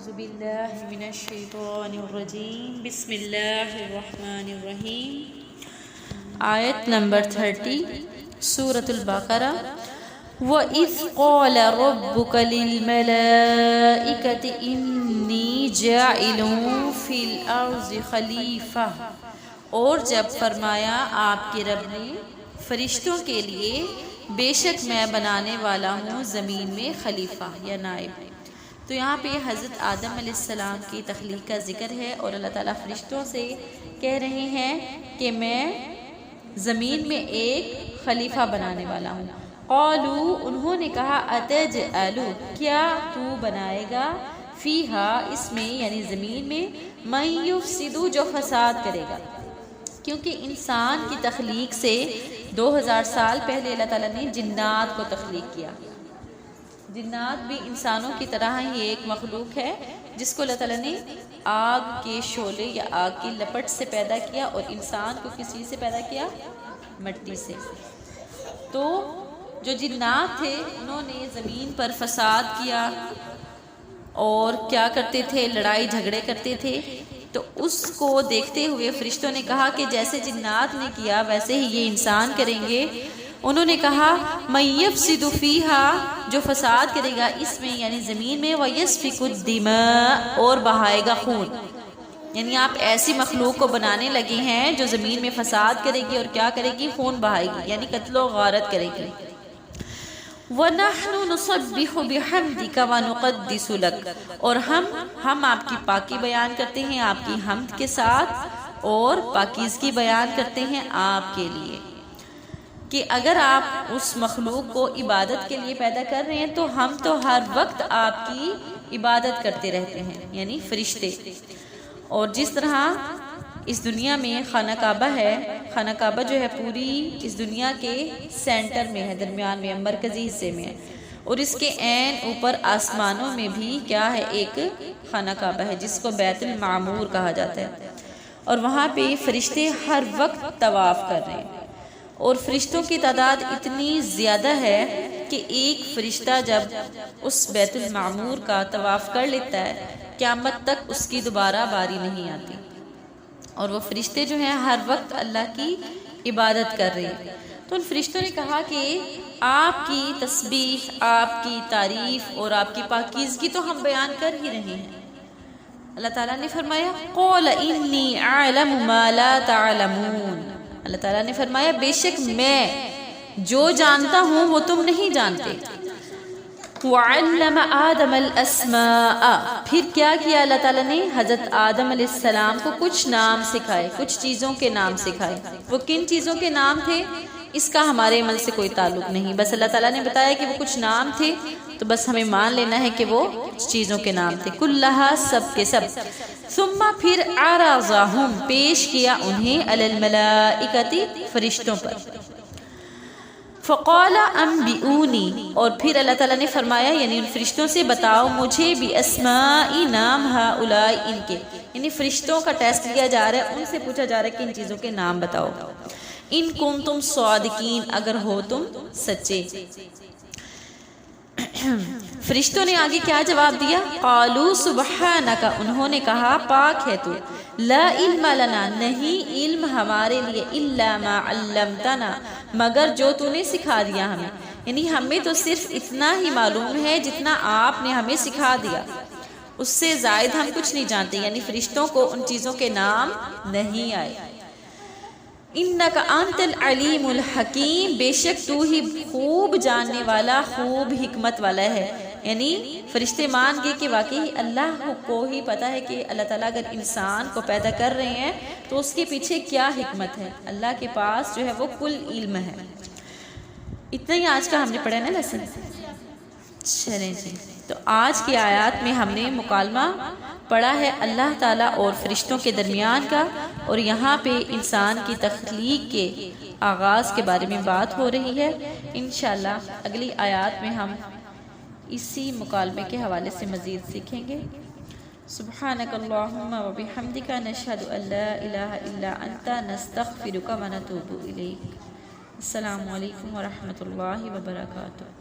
اعوذ باللہ من الشیطان الرجیم بسم اللہ الرحمن الرحیم آیت نمبر 30 سورۃ البقرہ وَإِذْ قَالَ رَبُّكَ لِلْمَلَائِكَةِ إِنِّي جَاعِلٌ فِي الْأَرْضِ خَلِيفَةً، اور جب فرمایا آپ کے رب نے فرشتوں کے لیے بے شک میں بنانے والا ہوں زمین میں خلیفہ یا نائب۔ تو یہاں پہ حضرت آدم علیہ السلام کی تخلیق کا ذکر ہے اور اللہ تعالیٰ فرشتوں سے کہہ رہے ہیں کہ میں زمین میں ایک خلیفہ بنانے والا ہوں۔ قالوا، انہوں نے کہا اتجعل، کیا تو بنائے گا، فیہا، اس میں یعنی زمین میں، من یفسد، جو فساد کرے گا۔ کیونکہ انسان کی تخلیق سے 2000 سال پہلے اللہ تعالیٰ نے جنات کو تخلیق کیا۔ جنات بھی انسانوں کی طرح ہی ایک مخلوق ہے جس کو اللہ تعالیٰ نے آگ کے شعلے یا آگ کی لپٹ سے پیدا کیا، اور انسان کو کس چیز سے پیدا کیا؟ مٹی سے۔ تو جو جنات تھے انہوں نے زمین پر فساد کیا اور کیا کرتے تھے؟ لڑائی جھگڑے کرتے تھے۔ تو اس کو دیکھتے ہوئے فرشتوں نے کہا کہ جیسے جنات نے کیا ویسے ہی یہ انسان کریں گے۔ انہوں نے کہا من یفسد فیہا، جو فساد کرے گا اس میں یعنی زمین میں، ویسفک الدماء، اور بہائے گا خون۔ یعنی آپ ایسی مخلوق کو بنانے لگے ہیں جو زمین میں فساد کرے گی اور کیا کرے گی؟ خون بہائے گی، یعنی قتل و غارت کرے گی۔ وَنَحْنُ نُسَبِّحُ بِحَمْدِكَ وَنُقَدِّسُ لَكَ، اور ہم آپ کی پاکی بیان کرتے ہیں آپ کی حمد کے ساتھ، اور پاکیزگی بیان کرتے ہیں آپ کے لیے، کہ اگر آپ اس مخلوق کو عبادت کے لیے پیدا کر رہے ہیں تو ہم تو ہر وقت آپ کی عبادت کرتے رہتے ہیں، یعنی فرشتے۔ اور جس طرح اس دنیا میں خانہ کعبہ ہے، خانہ کعبہ جو ہے پوری اس دنیا کے سینٹر میں ہے، درمیان میں، مرکزی حصے میں ہے، اور اس کے عین اوپر آسمانوں میں بھی کیا ہے؟ ایک خانہ کعبہ ہے جس کو بیت المعمور کہا جاتا ہے، اور وہاں پہ فرشتے ہر وقت طواف کر رہے ہیں، اور فرشتوں کی تعداد اتنی زیادہ ہے کہ ایک فرشتہ جب اس بیت المعمور کا طواف کر لیتا ہے قیامت تک اس کی دوبارہ باری نہیں آتی، اور وہ فرشتے جو ہیں ہر وقت اللہ کی عبادت کر رہے ہیں۔ تو ان فرشتوں نے کہا کہ آپ کی تسبیح، آپ کی تعریف اور آپ کی پاکیزگی تو ہم بیان کر ہی رہے ہیں۔ اللہ تعالیٰ نے فرمایا قول انی اعلم ما لا تعلمون، اللہ تعالیٰ نے فرمایا بے شک میں جو جانتا ہوں وہ تم نہیں جانتے۔ وَعَلَّمَ آدَمَ الْأَسْمَاءَ، پھر کیا کیا اللہ تعالیٰ نے؟ حضرت آدم علیہ السلام کو کچھ نام سکھائے، کچھ چیزوں کے نام سکھائے۔ وہ کن چیزوں کے نام تھے اس کا ہمارے عمل سے کوئی تعلق نہیں، بس اللہ تعالیٰ نے بتایا کہ وہ کچھ نام تھے تو بس ہمیں مان لینا ہے کہ وہ چیزوں کے نام تھے، کلھا، سب کے سب۔ ثم پھر عرضہم، پیش کیا انہیں، علی الملائکۃ، فرشتوں پر۔ فقال انبئونی، اور پھر اللہ تعالیٰ نے فرمایا یعنی ان فرشتوں سے بتاؤ مجھے بھی اسماء، نام ہؤلاء، ان کے، یعنی فرشتوں کا ٹیسٹ لیا جا رہا ہے، ان سے پوچھا جا رہا ہے کہ ان چیزوں کے نام بتاؤ۔ ان کنتم صادقین، اگر ہو تم سچے۔ فرشتوں نے آگے کیا جواب دیا؟ قالوا سبحانک، انہوں نے کہا پاک ہے تو، لا علم لنا، نہیں علم ہمارے لیے، الا ما علمتنا، مگر جو تو نے سکھا دیا ہمیں، یعنی ہمیں تو صرف اتنا ہی معلوم ہے جتنا آپ نے ہمیں سکھا دیا، اس سے زائد ہم کچھ نہیں جانتے، یعنی فرشتوں کو ان چیزوں کے نام نہیں آئے۔ انک انت العلیم الحکیم، بے شک تو ہی خوب جاننے والا، خوب حکمت والا ہے، یعنی فرشتے مان گئے کہ واقعی اللہ کو ہی پتا ہے کہ اللہ تعالیٰ اگر انسان کو پیدا کر رہے ہیں تو اس کے پیچھے کیا حکمت ہے، اللہ کے پاس جو ہے وہ کل علم ہے۔ اتنا ہی آج کا ہم نے پڑھا نا لیسن۔ چلیں جی، تو آج کی آیات میں ہم نے مکالمہ پڑھا ہے اللہ تعالیٰ اور فرشتوں کے درمیان کا، اور یہاں پہ انسان کی تخلیق کے آغاز کے بارے میں بات ہو رہی ہے۔ انشاءاللہ اگلی آیات میں ہم اسی مکالمے کے حوالے سے مزید سیکھیں گے۔ سبحانک اللہم و بحمدک، نشہد ان لا الہ الا انت، نستغفرک و نتوب الیک۔ السلام علیکم ورحمۃ اللہ وبرکاتہ۔